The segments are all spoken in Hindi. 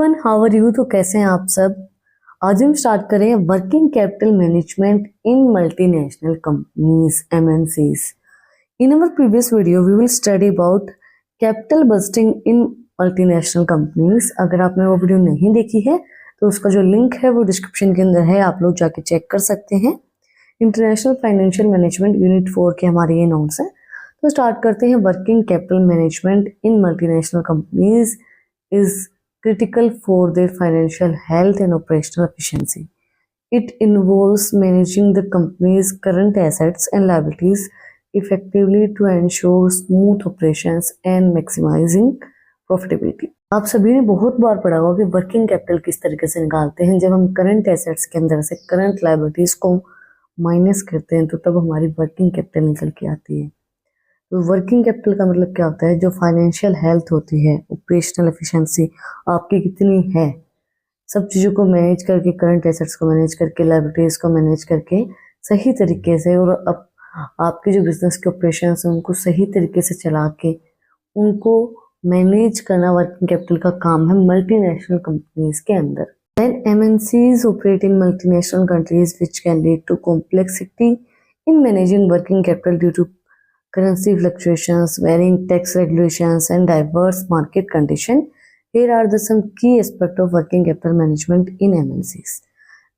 Everyone, how are you? तो कैसे हैं आप सब? आज हम स्टार्ट करें working capital management in multinational companies MNCs. In our previous video we will study about capital budgeting in multinational companies. अगर आपने वो वीडियो नहीं देखी है तो उसका जो लिंक है वो डिस्क्रिप्शन के अंदर है, आप लोग जाके चेक कर सकते हैं। इंटरनेशनल फाइनेंशियल मैनेजमेंट यूनिट 4 के हमारे ये नोट्स हैं। तो स्टार्ट करते हैं। Working capital management in multinational companies is critical for their financial health and operational efficiency. It involves managing the company's current assets and liabilities effectively to ensure smooth operations and maximizing profitability. आप सभी ने बहुत बार पढ़ा होगा कि वर्किंग कैपिटल किस तरीके से निकालते हैं। जब हम करंट एसेट्स के अंदर से करंट लायबिलिटीज को माइनस करते हैं तो तब हमारी वर्किंग कैपिटल निकल के आती है। तो वर्किंग कैपिटल का मतलब क्या होता है? जो फाइनेंशियल हेल्थ होती है, ऑपरेशनल एफिशिएंसी आपकी कितनी है, सब चीज़ों को मैनेज करके, करंट एसेट्स को मैनेज करके, लायबिलिटीज को मैनेज करके सही तरीके से, और अब आपके जो बिजनेस के ऑपरेशंस हैं उनको सही तरीके से चला के उनको मैनेज करना वर्किंग कैपिटल का काम है मल्टीनेशनल कंपनीज के अंदर। Then MNCs operate in multinational countries which can lead to complexity in managing working capital due to currency fluctuations, varying tax regulations, and diverse market condition. Here are the some key aspect of working capital management in MNCs.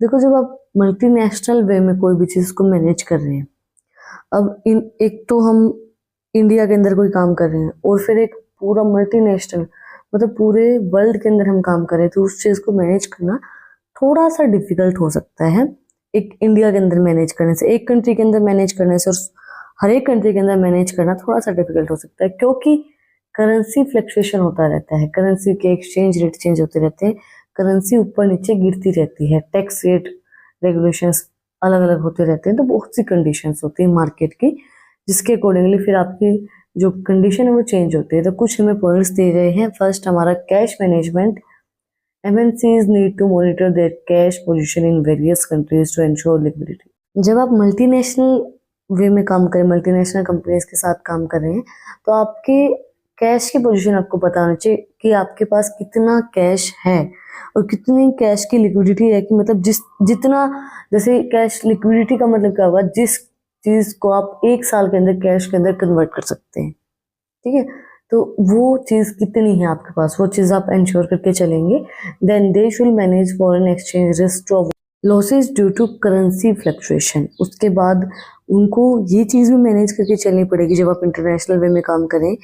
देखो, जब आप मल्टीनेशनल वे में कोई भी चीज़ को मैनेज कर रहे हैं, अब एक तो हम इंडिया के अंदर कोई काम कर रहे हैं और फिर एक पूरा मल्टीनेशनल मतलब पूरे वर्ल्ड के अंदर हम काम कर रहे हैं, तो उस चीज़ को मैनेज करना थोड़ा सा डिफिकल्ट हो सकता है। एक इंडिया के अंदर मैनेज करने से, एक कंट्री के अंदर मैनेज करने से और हर एक कंट्री के अंदर मैनेज करना थोड़ा सा डिफिकल्ट हो सकता है, क्योंकि करेंसी फ्लक्चुएशन होता रहता है, करेंसी के एक्सचेंज रेट चेंज होते रहते हैं, करेंसी ऊपर नीचे गिरती रहती है, टैक्स रेट रेगुलेशंस अलग अलग होते रहते हैं। तो बहुत सी कंडीशंस होती है मार्केट की, जिसके अकॉर्डिंगली फिर आपकी जो कंडीशन है वो चेंज होती है। तो कुछ हमें पॉइंट्स दिए गए हैं। फर्स्ट हमारा cash management. MNCs need to monitor their cash position in various countries to ensure liquidity. जब आप मल्टीनेशनल वे में काम करें, मल्टीनेशनल कंपनीज के साथ काम कर रहे हैं, तो आपके कैश की पोजीशन आपको पता होना चाहिए कि आपके पास कितना कैश है और कितनी कैश की लिक्विडिटी है। कि मतलब जितना, जैसे कैश लिक्विडिटी का मतलब क्या हुआ, जिस चीज़ को आप एक साल के अंदर कैश के अंदर कन्वर्ट कर सकते हैं, ठीक है, तो वो चीज़ कितनी है आपके पास, वो चीज़ आप इंश्योर करके चलेंगे। Then they should manage foreign exchange risk to losses due to currency fluctuation. उसके बाद उनको ये चीज़ भी मैनेज करके चलनी पड़ेगी जब आप इंटरनेशनल वे में काम करें।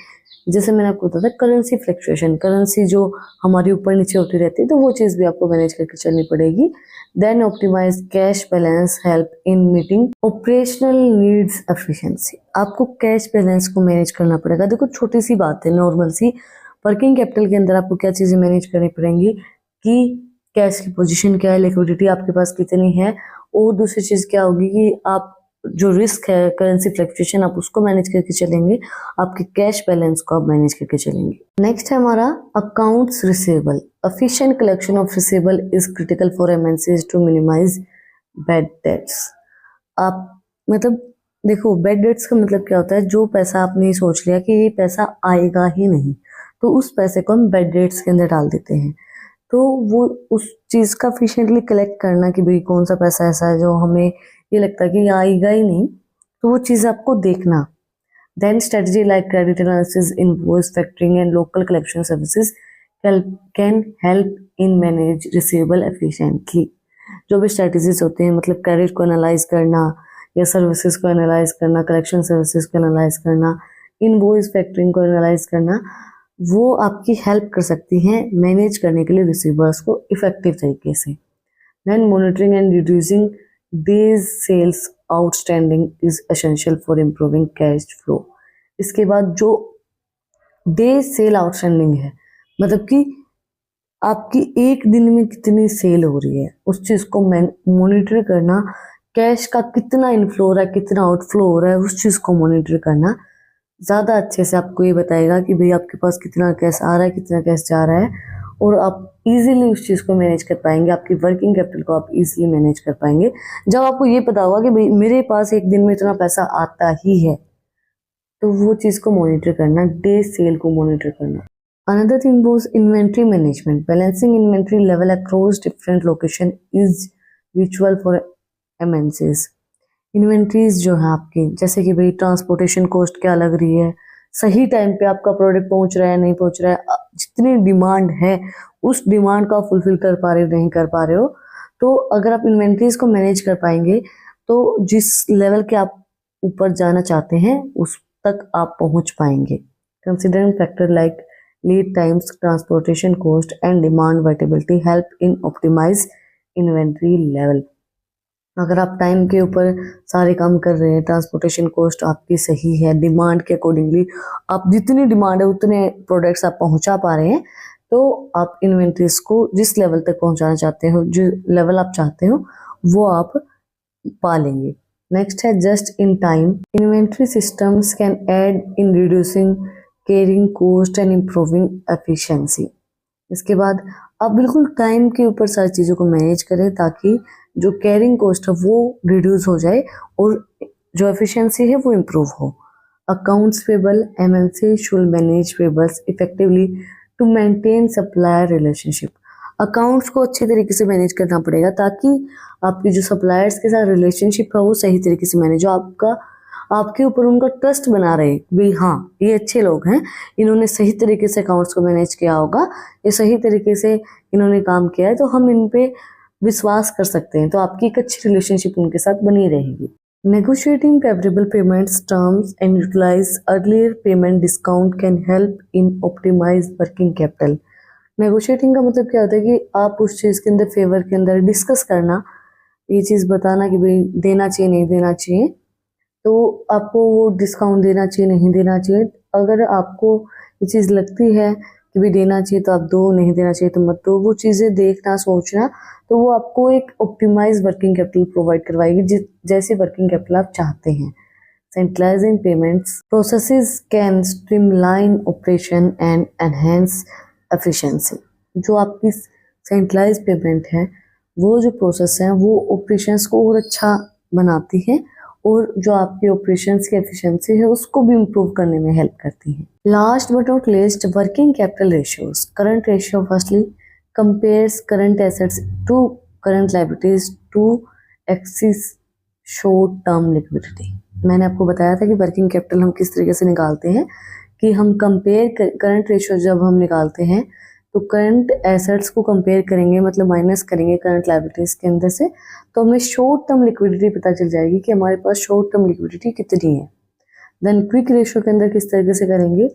जैसे मैंने आपको बताया करेंसी फ्लक्चुएशन, करेंसी जो हमारी ऊपर नीचे होती रहती है, तो वो चीज़ भी आपको मैनेज करके चलनी पड़ेगी। Then optimise cash balance help in meeting operational needs efficiency. आपको कैश बैलेंस को मैनेज करना पड़ेगा। देखो, छोटी सी बात है, नॉर्मल सी। वर्किंग कैपिटल के अंदर आपको क्या चीज़ें मैनेज करनी पड़ेंगी कि कैश की पोजीशन क्या है, लिक्विडिटी आपके पास कितनी है, और दूसरी चीज़ क्या होगी कि आप जो रिस्क है करेंसी फ्लक्चुएशन, आप उसको मैनेज करके चलेंगे, आपके कैश बैलेंस को आप मैनेज करके चलेंगे। नेक्स्ट है हमारा accounts receivable. Efficient collection of receivable is critical for MNCs to minimise bad debts. आप मतलब देखो, बैड डेट्स का मतलब क्या होता है? जो पैसा आपने सोच लिया कि ये पैसा आएगा ही नहीं, तो उस पैसे को हम बैड डेट्स के अंदर डाल देते हैं। तो वो उस चीज़ का एफिशिएंटली कलेक्ट करना कि भाई कौन सा पैसा ऐसा है जो हमें ये लगता है कि आएगा ही नहीं, तो वो चीज़ आपको देखना। Then strategy like credit analysis, invoice factoring and local collection services can help in manage receivable efficiently. जो भी स्ट्रेटजीज होते हैं, मतलब क्रेडिट को एनालाइज करना या सर्विसेज को एनालाइज करना, कलेक्शन सर्विसेज को एनालाइज करना, इनवॉइस फैक्टरिंग को एनालाइज करना, वो आपकी हेल्प कर सकती हैं मैनेज करने के लिए रिसीवर्स को इफेक्टिव तरीके से। Then monitoring and reducing days sales outstanding is essential for improving cash flow. इसके बाद जो डेज सेल आउटस्टैंडिंग है, मतलब कि आपकी एक दिन में कितनी सेल हो रही है, उस चीज़ को मॉनिटर करना। कैश का कितना इनफ्लो हो रहा है, कितना आउटफ्लो हो रहा है, उस चीज़ को मॉनिटर करना ज़्यादा अच्छे से आपको ये बताएगा कि भाई आपके पास कितना कैश आ रहा है, कितना कैश जा रहा है, और आप इजीली उस चीज़ को मैनेज कर पाएंगे। आपकी वर्किंग कैपिटल को आप इजीली मैनेज कर पाएंगे जब आपको ये पता होगा कि भाई मेरे पास एक दिन में इतना पैसा आता ही है। तो वो चीज़ को मॉनिटर करना, डे सेल को मॉनिटर करना। Another thing was inventory management. Balancing inventory level across different location is virtual for MNCs. Inventories जो है आपकी, जैसे कि भाई ट्रांसपोर्टेशन कॉस्ट क्या लग रही है, सही टाइम पे आपका प्रोडक्ट पहुंच रहा है नहीं पहुंच रहा है, जितनी डिमांड है उस डिमांड का फुलफिल कर पा रहे हो नहीं कर पा रहे हो, तो अगर आप इन्वेंट्रीज को मैनेज कर पाएंगे तो जिस लेवल के आप ऊपर जाना चाहते हैं उस तक आप पहुंच पाएंगे. Considering factor like lead times, transportation cost and demand variability help in optimise inventory level. अगर आप टाइम के ऊपर सारे काम कर रहे हैं, ट्रांसपोर्टेशन कॉस्ट आपकी सही है, डिमांड के अकॉर्डिंगली आप जितनी डिमांड है उतने प्रोडक्ट्स आप पहुंचा पा रहे हैं, तो आप इन्वेंट्रीज को जिस लेवल तक पहुंचाना चाहते हो, जो लेवल आप चाहते हो वो आप पा लेंगे. नेक्स्ट है just in time. Inventory systems can aid in reducing carrying cost and improving efficiency. इसके बाद आप बिल्कुल टाइम के ऊपर सारी चीज़ों को मैनेज करें ताकि जो कैरिंग कॉस्ट है वो रिड्यूस हो जाए और जो एफिशिएंसी है वो इम्प्रूव हो. Accounts payable. MNC should manage payables effectively to maintain supplier relationship. Accounts को अच्छे तरीके से मैनेज करना पड़ेगा ताकि आपकी जो सप्लायर्स के साथ रिलेशनशिप है वो सही तरीके से मैनेज हो, आपके ऊपर उनका ट्रस्ट बना रहे भाई हाँ ये अच्छे लोग हैं, इन्होंने सही तरीके से अकाउंट्स को मैनेज किया होगा, ये सही तरीके से इन्होंने काम किया है, तो हम इन पे विश्वास कर सकते हैं, तो आपकी एक अच्छी रिलेशनशिप उनके साथ बनी रहेगी. Negotiating favourable payments terms and utilise earlier payment discount can help in optimise working capital. Negotiating का मतलब क्या होता है कि आप उस चीज़ के अंदर फेवर के अंदर डिस्कस करना, ये चीज़ बताना कि भाई देना चाहिए नहीं देना चाहिए, तो आपको वो डिस्काउंट देना चाहिए नहीं देना चाहिए. अगर आपको ये चीज़ लगती है कि भाई देना चाहिए तो आप दो, नहीं देना चाहिए तो मत दो, वो चीज़ें देखना सोचना, तो वो आपको एक ऑप्टिमाइज वर्किंग कैपिटल प्रोवाइड करवाएगी जैसी वर्किंग कैपिटल आप चाहते हैं. Centralising payments processes can streamline operation and enhance efficiency. जो आपकी सेंट्रलाइज पेमेंट है, वो जो प्रोसेस है वो ऑपरेशंस को और अच्छा बनाती है और जो आपकी ऑपरेशंस की एफिशिएंसी है उसको भी इम्प्रूव करने में हेल्प करती है. Last but not least, working capital ratios. Current ratio firstly compares current assets to current liabilities to assess short term liquidity. मैंने आपको बताया था कि वर्किंग कैपिटल हम किस तरीके से निकालते हैं, कि हम कंपेयर करंट रेशियो जब हम निकालते हैं तो करंट एसेट्स को कंपेयर करेंगे, मतलब माइनस करेंगे करंट लायबिलिटीज के अंदर से, तो हमें शॉर्ट टर्म लिक्विडिटी पता चल जाएगी कि हमारे पास शॉर्ट टर्म लिक्विडिटी कितनी है. देन क्विक रेशियो के अंदर किस तरीके से करेंगे,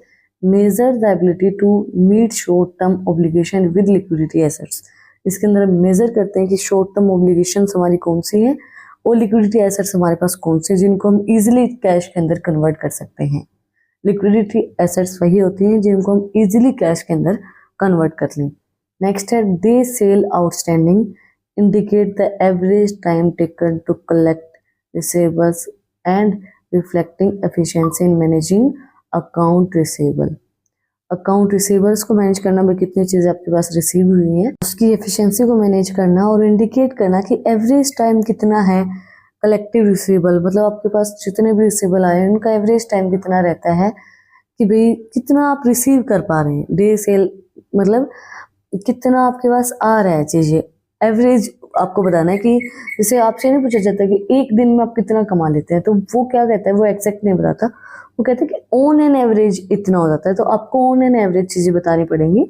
measure the ability to meet short term obligation with liquidity assets. इसके अंदर हम मेजर करते हैं कि शॉर्ट टर्म ऑब्लिगेशन हमारी कौन सी है और लिक्विडिटी एसेट्स हमारे पास कौन से, जिनको हम इजीली कैश के अंदर कन्वर्ट कर सकते हैं. लिक्विडिटी एसेट्स वही होती हैं जिनको हम इजीली कैश के अंदर कन्वर्ट कर लें. नेक्स्ट है day sale outstanding, indicate the average time taken to collect receivables and reflecting efficiency in managing account receivable. Account receivables को मैनेज करना में कितनी चीज़ें आपके पास रिसीव हुई हैं उसकी एफिशिएंसी को मैनेज करना और इंडिकेट करना कि एवरेज टाइम कितना है कलेक्टिव रिसीवेबल, मतलब आपके पास जितने भी रिसीवेबल आए हैं उनका एवरेज टाइम कितना रहता है कि भाई कितना आप रिसीव कर पा रहे हैं. डे सेल मतलब कितना आपके पास आ रहा है चीज़ें, एवरेज आपको बताना है कि जैसे आपसे नहीं पूछा जाता कि एक दिन में आप कितना कमा लेते हैं, तो वो क्या कहता है, वो एग्जैक्ट नहीं बताता, वो कहते हैं कि ऑन एन एवरेज इतना हो जाता है. तो आपको ऑन एन एवरेज चीज़ें बतानी पड़ेंगी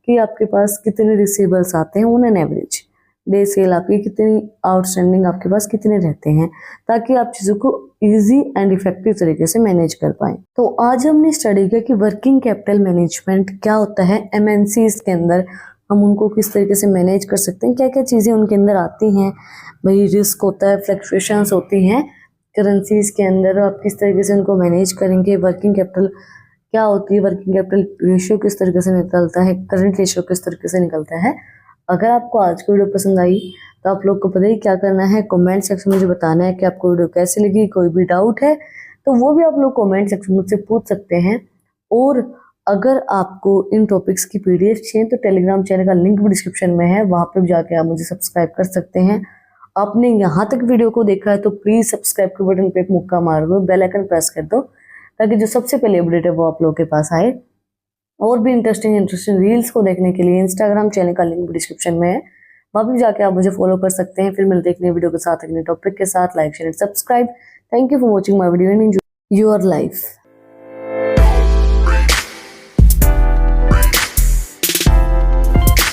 कि आपके पास कितने रिसीवेबल्स आते हैं on an average, day sale आपकी कितनी, आउटस्टैंडिंग आपके पास कितने रहते हैं, ताकि आप चीज़ों को इजी एंड इफेक्टिव तरीके से मैनेज कर पाएं. तो आज हमने स्टडी किया कि वर्किंग कैपिटल मैनेजमेंट क्या होता है, एमएनसीज के अंदर हम उनको किस तरीके से मैनेज कर सकते हैं, क्या क्या चीज़ें उनके अंदर आती हैं. भाई रिस्क होता है, फ्लक्चुएशंस होती हैं करेंसीज के अंदर, आप किस तरीके से उनको मैनेज करेंगे. वर्किंग कैपिटल क्या होती है, वर्किंग कैपिटल रेशियो किस तरीके से निकलता है, करंट रेशियो किस तरीके से निकलता है. अगर आपको आज की वीडियो पसंद आई तो आप लोग को पता ही क्या करना है, कमेंट सेक्शन में मुझे बताना है कि आपको वीडियो कैसी लगी. कोई भी डाउट है तो वो भी आप लोग कमेंट सेक्शन में मुझसे पूछ सकते हैं. और अगर आपको इन टॉपिक्स की पीडीएफ चाहिए तो टेलीग्राम चैनल का लिंक भी डिस्क्रिप्शन में है, वहाँ पर जाके आप मुझे सब्सक्राइब कर सकते हैं. आपने यहाँ तक वीडियो को देखा है तो प्लीज़ सब्सक्राइब के बटन पर एक मुक्का मार दो, बेल आइकन प्रेस कर दो ताकि जो सबसे पहले अपडेट है वो आप लोगों के पास आए. और भी इंटरेस्टिंग रील्स को देखने के लिए इंस्टाग्राम चैनल का लिंक डिस्क्रिप्शन में है, वहाँ भी जाके आप मुझे फॉलो कर सकते हैं। फिर मिलते हैं एक नई वीडियो के साथ, एक नए टॉपिक के साथ। Like share subscribe. Thank you for watching my video and enjoy your life.